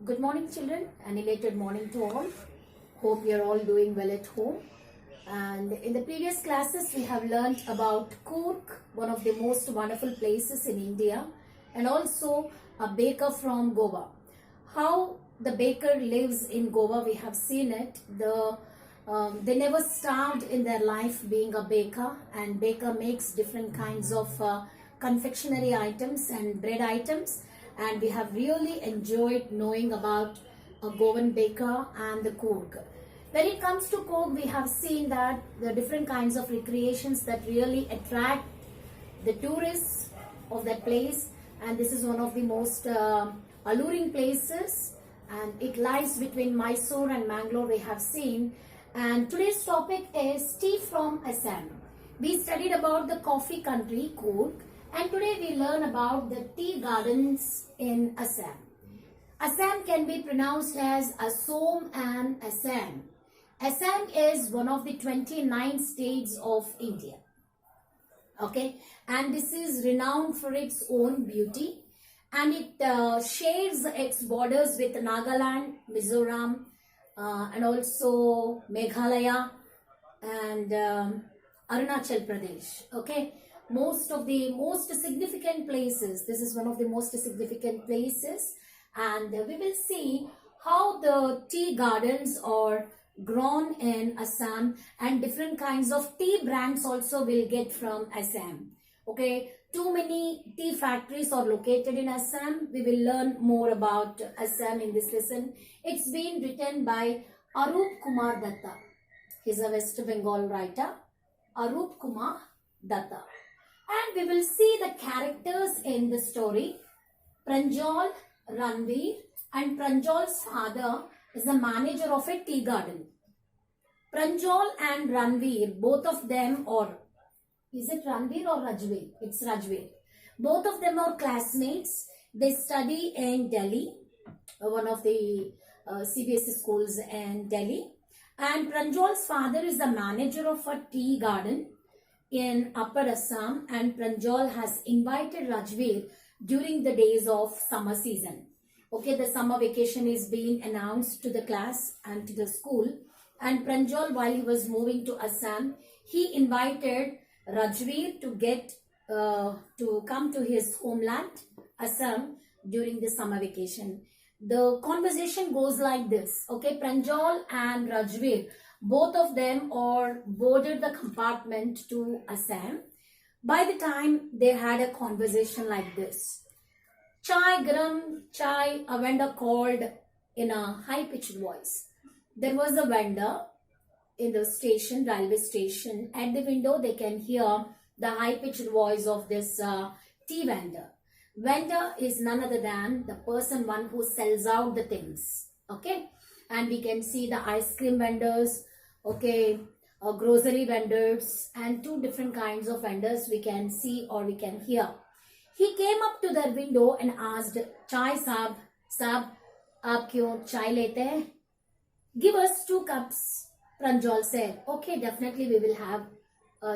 Good morning, children. An elated morning to all. Hope you're all doing well at home. And in the previous classes, we have learned about Coorg, one of the most wonderful places in India, and also a baker from Goa. How the baker lives in Goa, we have seen it. They never starved in their life being a baker, and baker makes different kinds of confectionery items and bread items, and we have really enjoyed knowing about a Goan baker and the Coorg. When it comes to Coorg, we have seen that the different kinds of recreations that really attract the tourists of that place, and this is one of the most alluring places, and it lies between Mysore and Mangalore, we have seen. And today's topic is tea from Assam. We studied about the coffee country Coorg, and today we learn about the tea gardens in Assam. Assam can be pronounced as Assam and Assam. Assam is one of the 29 states of India. Okay, and this is renowned for its own beauty, and it shares its borders with Nagaland, Mizoram, and also Meghalaya and Arunachal Pradesh. Okay, most significant places. This is one of the most significant places, and we will see how the tea gardens are grown in Assam, and different kinds of tea brands also will get from Assam. Okay, too many tea factories are located in Assam. We will learn more about Assam in this lesson. It's been written by Arup Kumar Datta. He's a West Bengal writer, Arup Kumar Datta. And we will see the characters in the story. Pranjal, Ranveer, and Pranjal's father is the manager of a tea garden. Pranjal and Ranveer, both of them are, is it Ranveer or Rajveer? It's Rajveer. Both of them are classmates. They study in Delhi, one of the CBSE schools in Delhi. And Pranjal's father is the manager of a tea garden in Upper Assam, and Pranjal has invited Rajveer during the days of summer season. Okay, the summer vacation is being announced to the class and to the school, and Pranjal, while he was moving to Assam, he invited Rajveer to come to his homeland, Assam, during the summer vacation. The conversation goes like this. Okay, Pranjal and Rajveer, both of them are boarded the compartment to Assam. By the time they had a conversation like this, "Chai garam, chai," a vendor called in a high-pitched voice. There was a vendor in the station, railway station. At the window, they can hear the high-pitched voice of this tea vendor. Vendor is none other than the one who sells out the things. Okay, and we can see the ice cream vendors, okay, grocery vendors, and two different kinds of vendors we can see or we can hear. He came up to their window and asked, "Chai saab, aap kyun chai lete hain? Give us 2 cups. Pranjal said, "Okay, definitely we will have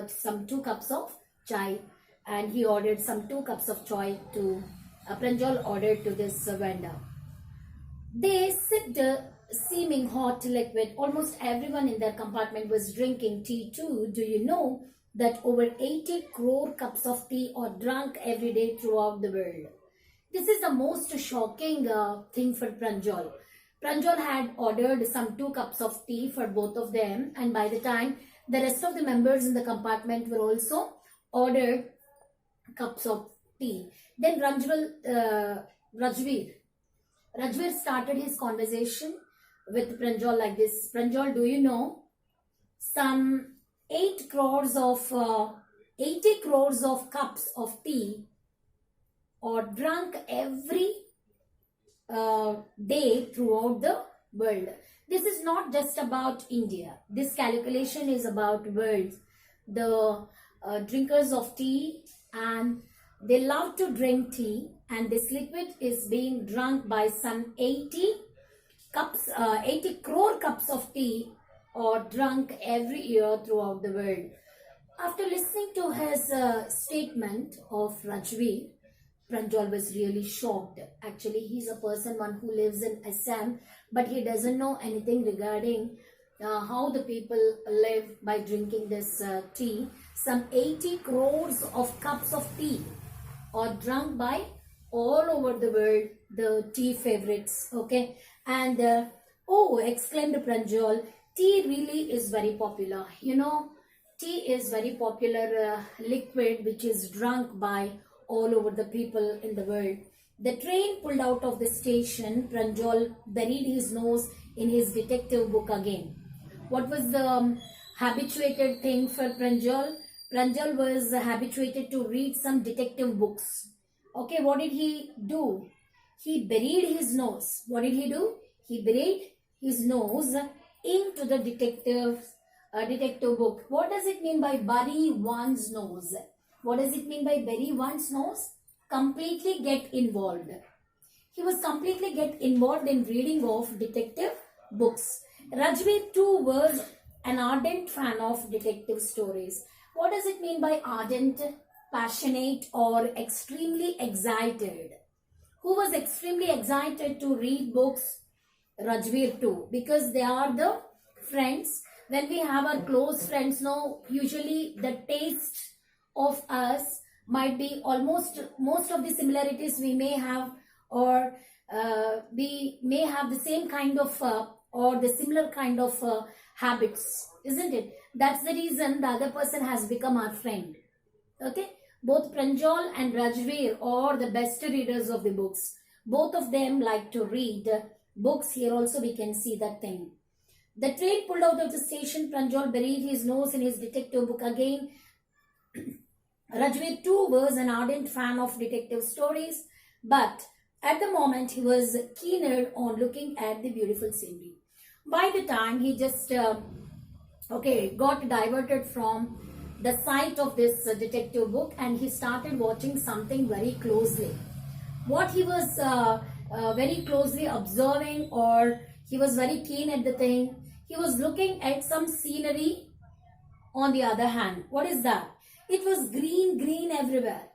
some 2 cups of chai." And he ordered some 2 cups of chai to, Pranjal ordered to this vendor. They sipped seeming hot liquid. Almost everyone in their compartment was drinking tea too. Do you know that over 80 crore cups of tea are drunk every day throughout the world? This is the most shocking thing for Pranjal. Pranjal had ordered some 2 cups of tea for both of them, and by the time the rest of the members in the compartment were also ordered cups of tea. Then Rajveer started his conversation with Pranjal like this. "Pranjal, do you know some 80 crores of cups of tea are drunk every day throughout the world. This is not just about India. This calculation is about world. The drinkers of tea, and they love to drink tea, and this liquid is being drunk by some 80 crore cups of tea are drunk every year throughout the world." After listening to his statement of Rajveer, Pranjal was really shocked. Actually, he's a one who lives in Assam, but he doesn't know anything regarding how the people live by drinking this tea. Some 80 crores of cups of tea are drunk by all over the world, the tea favorites. Okay, and oh, exclaimed Pranjal, tea really is very popular. You know, tea is very popular liquid which is drunk by all over the people in the world. The train pulled out of the station. Pranjal buried his nose in his detective book again. What was the habituated thing for Pranjal? Pranjal was habituated to read some detective books. Okay, what did he do? He buried his nose. What did he do? He buried his nose into the detective book. What does it mean by bury one's nose? What does it mean by bury one's nose? Completely get involved. He was completely get involved in reading of detective books. Rajveer too was an ardent fan of detective stories. What does it mean by ardent, passionate, or extremely excited? Who was extremely excited to read books? Rajveer too, because they are the friends. When we have our close friends now, usually the taste of us might be almost most of the similarities we may have, or we may have the same kind of or the similar kind of habits, isn't it? That's the reason the other person has become our friend. Okay, both Pranjal and Rajveer are the best readers of the books. Both of them like to read books. Here also we can see that thing. The train pulled out of the station. Pranjal buried his nose in his detective book again. Rajveer too was an ardent fan of detective stories, but at the moment he was keener on looking at the beautiful scenery. By the time he just got diverted from the sight of this detective book, and he started watching something very closely. What he was very closely observing, or he was very keen at the thing, he was looking at some scenery. On the other hand, what is that? It was green everywhere.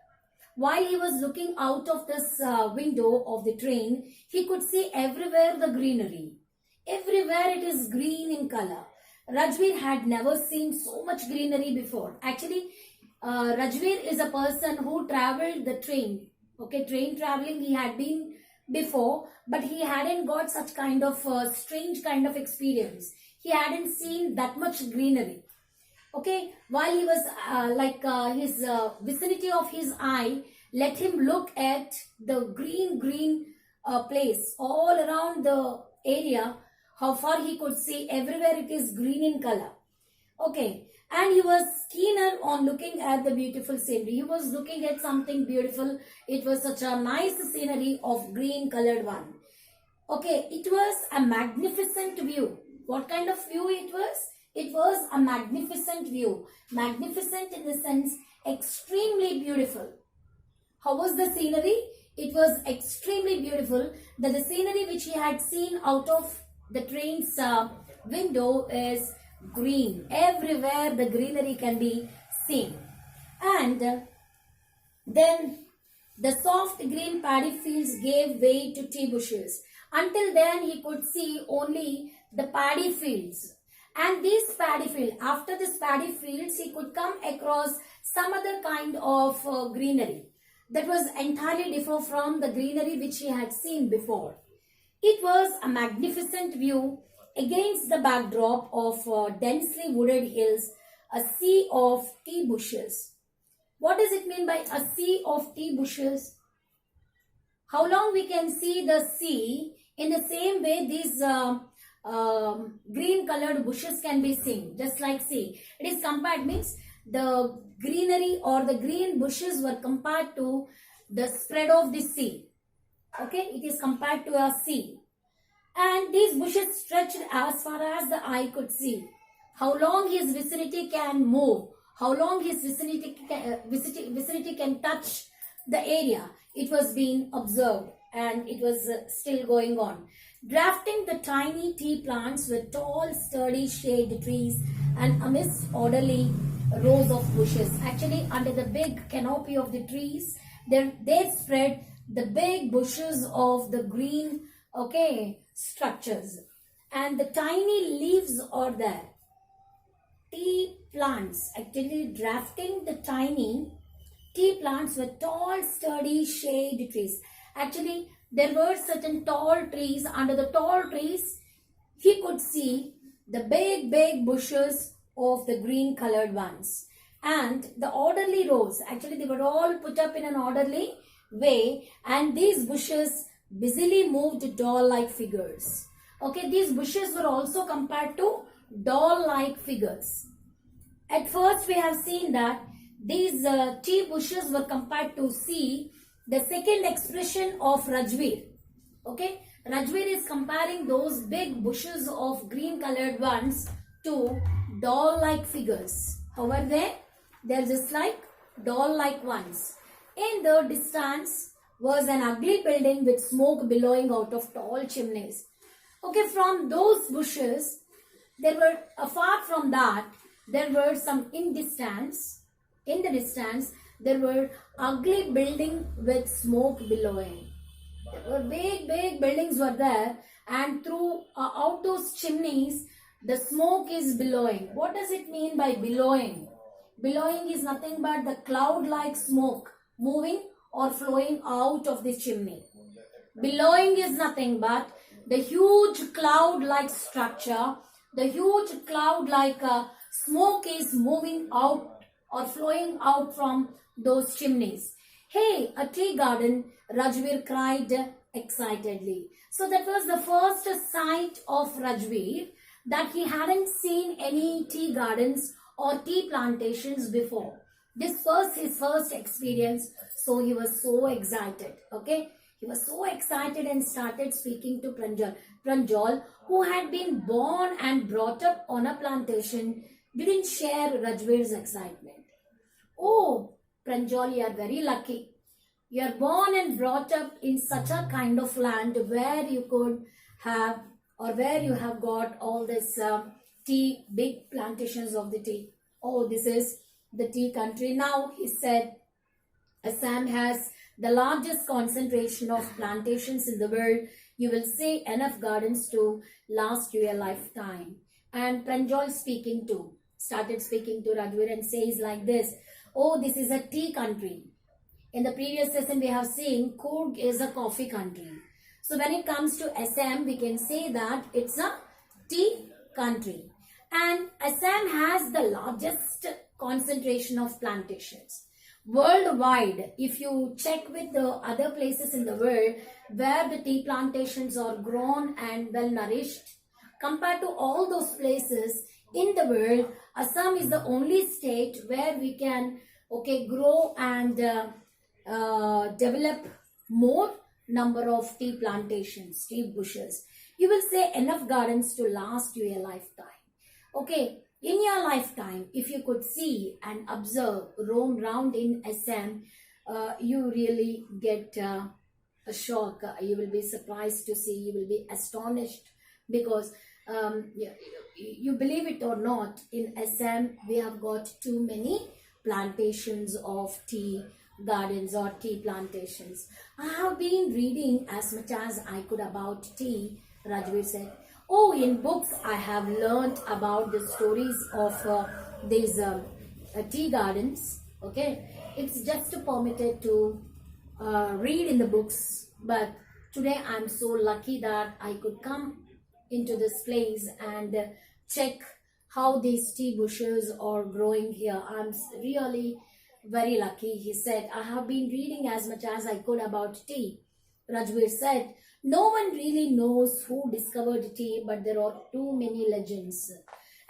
While he was looking out of this window of the train, he could see everywhere the greenery. Everywhere it is green in color. Rajveer had never seen so much greenery before. Actually, Rajveer is a person who traveled the train. Okay, train traveling he had been before, but he hadn't got such kind of strange kind of experience. He hadn't seen that much greenery. Okay, while he was his vicinity of his eye let him look at the green place all around the area, how far he could see, everywhere it is green in color. Okay, and he was keener on looking at the beautiful scenery. He was looking at something beautiful. It was such a nice scenery of green colored one. Okay, it was a magnificent view. What kind of view it was? It was a magnificent view. Magnificent in the sense extremely beautiful. How was the scenery? It was extremely beautiful. The scenery which he had seen out of the train's window is green. Everywhere the greenery can be seen. And then the soft green paddy fields gave way to tea bushes. Until then he could see only the paddy fields. And this paddy field, after this paddy fields, he could come across some other kind of greenery that was entirely different from the greenery which he had seen before. It was a magnificent view against the backdrop of densely wooded hills, a sea of tea bushes. What does it mean by a sea of tea bushes? How long we can see the sea? In the same way, these green colored bushes can be seen, just like sea. It is compared, means the greenery or the green bushes were compared to the spread of the sea. Okay, it is compared to a sea. And these bushes stretched as far as the eye could see. How long his vicinity can move, how long his vicinity can touch the area, it was being observed, and it was still going on. Drafting the tiny tea plants with tall, sturdy shade trees and amidst orderly rows of bushes. Actually, under the big canopy of the trees, They spread the big bushes of the green, okay, structures. And the tiny leaves are there. Tea plants, actually drafting the tiny tea plants were tall, sturdy shade trees. Actually, there were certain tall trees. Under the tall trees, he could see the big bushes of the green colored ones. And the orderly rows, actually, they were all put up in an orderly way, and these bushes busily moved doll like figures. Okay, these bushes were also compared to doll like figures. At first, we have seen that these tea bushes were compared to see the second expression of Rajveer. Okay, Rajveer is comparing those big bushes of green colored ones to doll like figures. How are they? They're just like doll like ones. In the distance was an ugly building with smoke billowing out of tall chimneys. Okay, from those bushes, there were, apart from that, there were some in the distance, there were ugly building with smoke billowing. There were big buildings were there, and through out those chimneys, the smoke is billowing. What does it mean by billowing? Billowing is nothing but the cloud-like smoke moving or flowing out of the chimney. Billowing is nothing but the huge cloud-like structure, the huge cloud-like smoke is moving out or flowing out from those chimneys. Hey, a tea garden, Rajveer cried excitedly. So that was the first sight of Rajveer, that he hadn't seen any tea gardens or tea plantations before. This was his first experience, so he was so excited. Okay, he was so excited and started speaking to Pranjal. Pranjal, who had been born and brought up on a plantation, didn't share Rajveer's excitement. Oh, Pranjal, you are very lucky. You are born and brought up in such a kind of land where you could have, or where you have got all this tea, big plantations of the tea. Oh, this is the tea country. Now, he said, Assam has the largest concentration of plantations in the world. You will see enough gardens to last you a lifetime. And Pranjal started speaking to Rajveer and says like this, oh, this is a tea country. In the previous session, we have seen Coorg is a coffee country. So when it comes to Assam, we can say that it's a tea country. And Assam has the largest concentration of plantations. Worldwide, if you check with the other places in the world where the tea plantations are grown and well nourished, compared to all those places in the world, Assam is the only state where we can grow and develop more number of tea plantations, tea bushes. You will say enough gardens to last you a lifetime. Okay, in your lifetime, if you could see and observe, roam round in Assam, you really get a shock. You will be surprised to see, you will be astonished, because you believe it or not, in Assam we have got too many plantations of tea gardens or tea plantations. I have been reading as much as I could about tea, Rajveer said. Oh, in books I have learnt about the stories of these tea gardens. Okay, it's just permitted to read in the books, but today I'm so lucky that I could come into this place and check how these tea bushes are growing here. I'm really very lucky, he said. I have been reading as much as I could about tea. Rajveer said, no one really knows who discovered tea, but there are too many legends.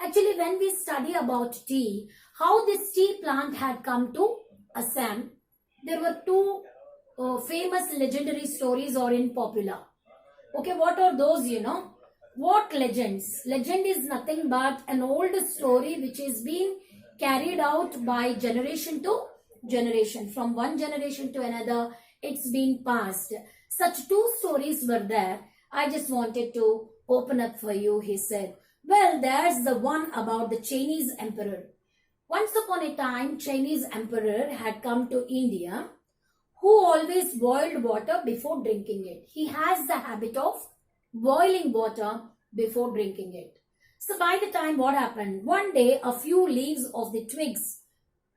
Actually, when we study about tea, how this tea plant had come to Assam, there were two famous legendary stories are in popular. Okay, what are those, What legends? Legend is nothing but an old story which is being carried out by generation to generation. From one generation to another, it's been passed. Such two stories were there. I just wanted to open up for you, he said. Well, there's the one about the Chinese emperor. Once upon a time, Chinese emperor had come to India. who always boiled water before drinking it. He has the habit of boiling water before drinking it. So by the time what happened? One day a few leaves of the twigs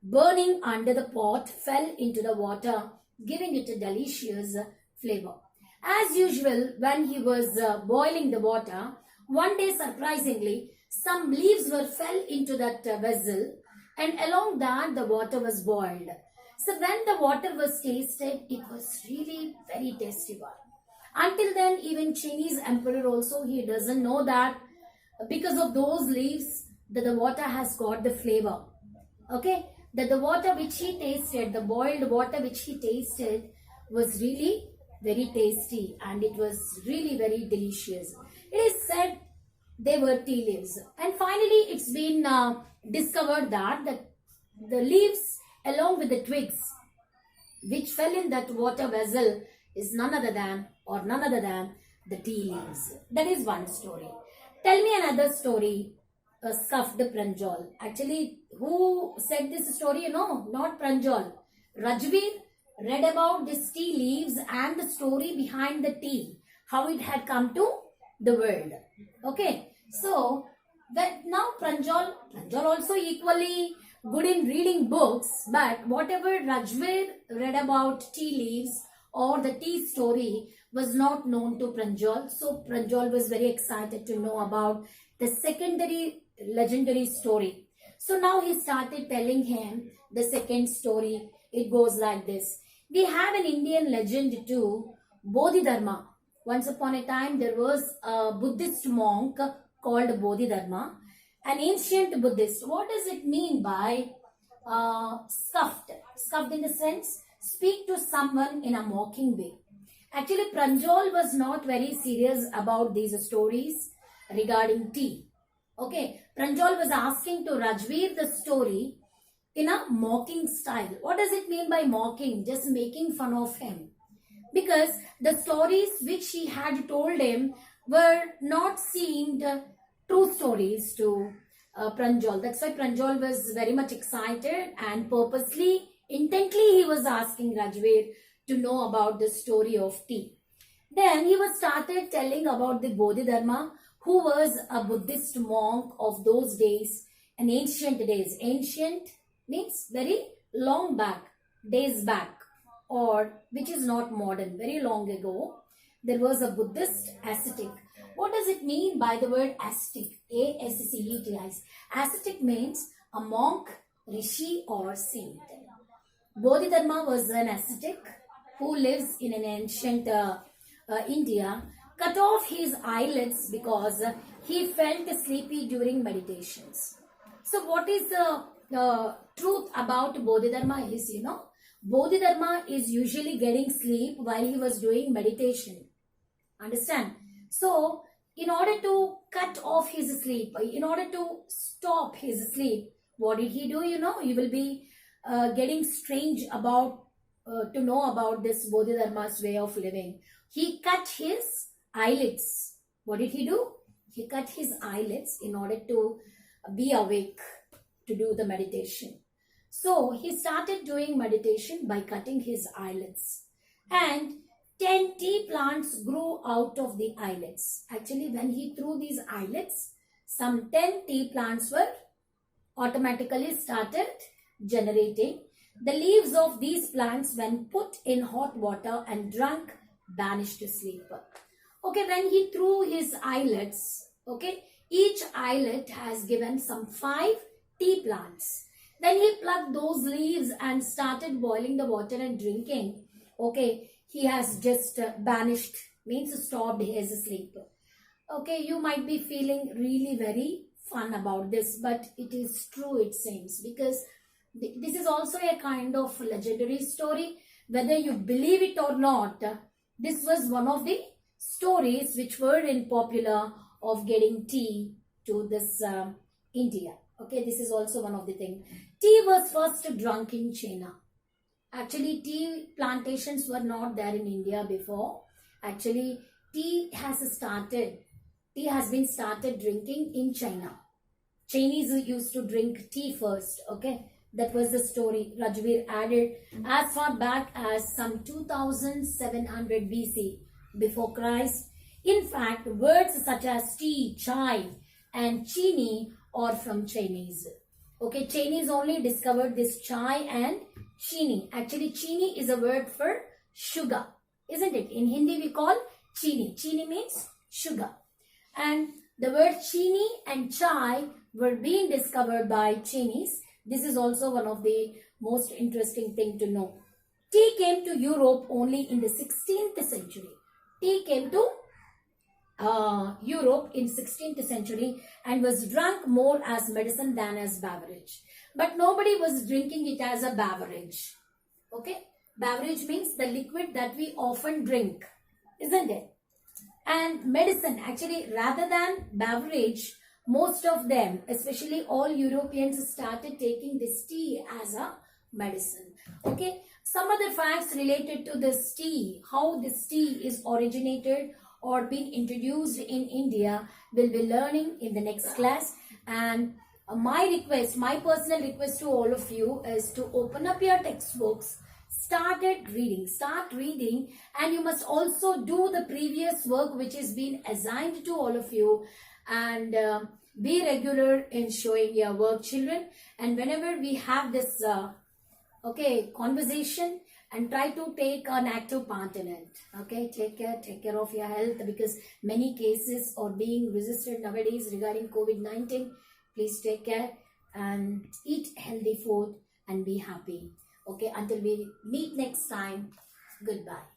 burning under the pot fell into the water, giving it a delicious flavor. As usual, when he was boiling the water, one day surprisingly, some leaves were fell into that vessel, and along that the water was boiled. So when the water was tasted, it was really very tasty one. Until then, even Chinese emperor also, he doesn't know that because of those leaves that the water has got the flavor. Okay, that the water which he tasted, the boiled water which he tasted was really very tasty and it was really very delicious. It is said they were tea leaves, and finally it's been discovered that the leaves along with the twigs which fell in that water vessel is none other than the tea leaves. That is one story. Tell me another story. Scuffed Pranjal. Actually, who said this story? Not Pranjal. Rajveer read about these tea leaves and the story behind the tea, how it had come to the world. Okay, so that now Pranjal also equally good in reading books, but whatever Rajveer read about tea leaves or the tea story was not known to Pranjal. So Pranjal was very excited to know about the secondary legendary story. So now he started telling him the second story. It goes like this. We have an Indian legend too, Bodhidharma. Once upon a time there was a Buddhist monk called Bodhidharma, an ancient Buddhist. What does it mean by scuffed? Scuffed in the sense, speak to someone in a mocking way. Actually, Pranjal was not very serious about these stories regarding tea. Okay, Pranjal was asking to Rajveer the story in a mocking style. What does it mean by mocking? Just making fun of him. Because the stories which he had told him were not seemed true stories to Pranjal. That's why Pranjal was very much excited and purposely, intently he was asking Rajveer to know about the story of tea. Then he was started telling about the Bodhidharma, who was a Buddhist monk of those days, an ancient days. Ancient means very long back, days back, or which is not modern, very long ago. There was a Buddhist ascetic. What does it mean by the word ascetic? A-S-C-E-T-I. Ascetic means a monk, rishi or saint. Bodhidharma was an ascetic who lives in an ancient India, cut off his eyelids because he felt sleepy during meditations. So what is the truth about Bodhidharma is, Bodhidharma is usually getting sleep while he was doing meditation. Understand? So in order to cut off his sleep, in order to stop his sleep, what did he do? You will be getting strange about to know about this Bodhidharma's way of living. He cut his eyelids. What did he do? He cut his eyelids in order to be awake to do the meditation. So he started doing meditation by cutting his eyelids. And 10 tea plants grew out of the eyelids. Actually, when he threw these eyelids, some 10 tea plants were automatically started generating. The leaves of these plants, when put in hot water and drunk, vanished to sleep. Okay, when he threw his eyelids, okay, each eyelid has given some 5 tea plants. Then he plucked those leaves and started boiling the water and drinking. Okay, he has just vanished, means stopped his sleep. Okay, you might be feeling really very fun about this, but it is true, it seems, because this is also a kind of legendary story. Whether you believe it or not, this was one of the stories which were in popular of getting tea to this India. Okay, this is also one of the things. Tea was first drunk in China. Actually, tea plantations were not there in India before. Actually, tea has been started drinking in China. Chinese used to drink tea first, okay. That was the story Rajveer added as far back as some 2700 BC, before Christ. In fact, words such as tea, chai, and chini are from Chinese. Okay, Chinese only discovered this chai and chini. Actually, chini is a word for sugar, isn't it? In Hindi, we call chini. Chini means sugar. And the word chini and chai were being discovered by Chinese. This is also one of the most interesting thing to know. Tea came to Europe only in the 16th century. Tea came to Europe in 16th century and was drunk more as medicine than as beverage. But nobody was drinking it as a beverage. Okay? Beverage means the liquid that we often drink, isn't it? And medicine, actually, rather than beverage, most of them, especially all Europeans, started taking this tea as a medicine. Okay, some other facts related to this tea, how this tea is originated or being introduced in India, we'll be learning in the next class. And my request, my personal request to all of you is to open up your textbooks, start reading, and you must also do the previous work which is being assigned to all of you, and be regular in showing your work, children. And whenever we have this conversation, and try to take an active part in it. Okay, take care of your health, because many cases are being registered nowadays regarding COVID-19. Please take care and eat healthy food and be happy. Okay, until we meet next time, goodbye.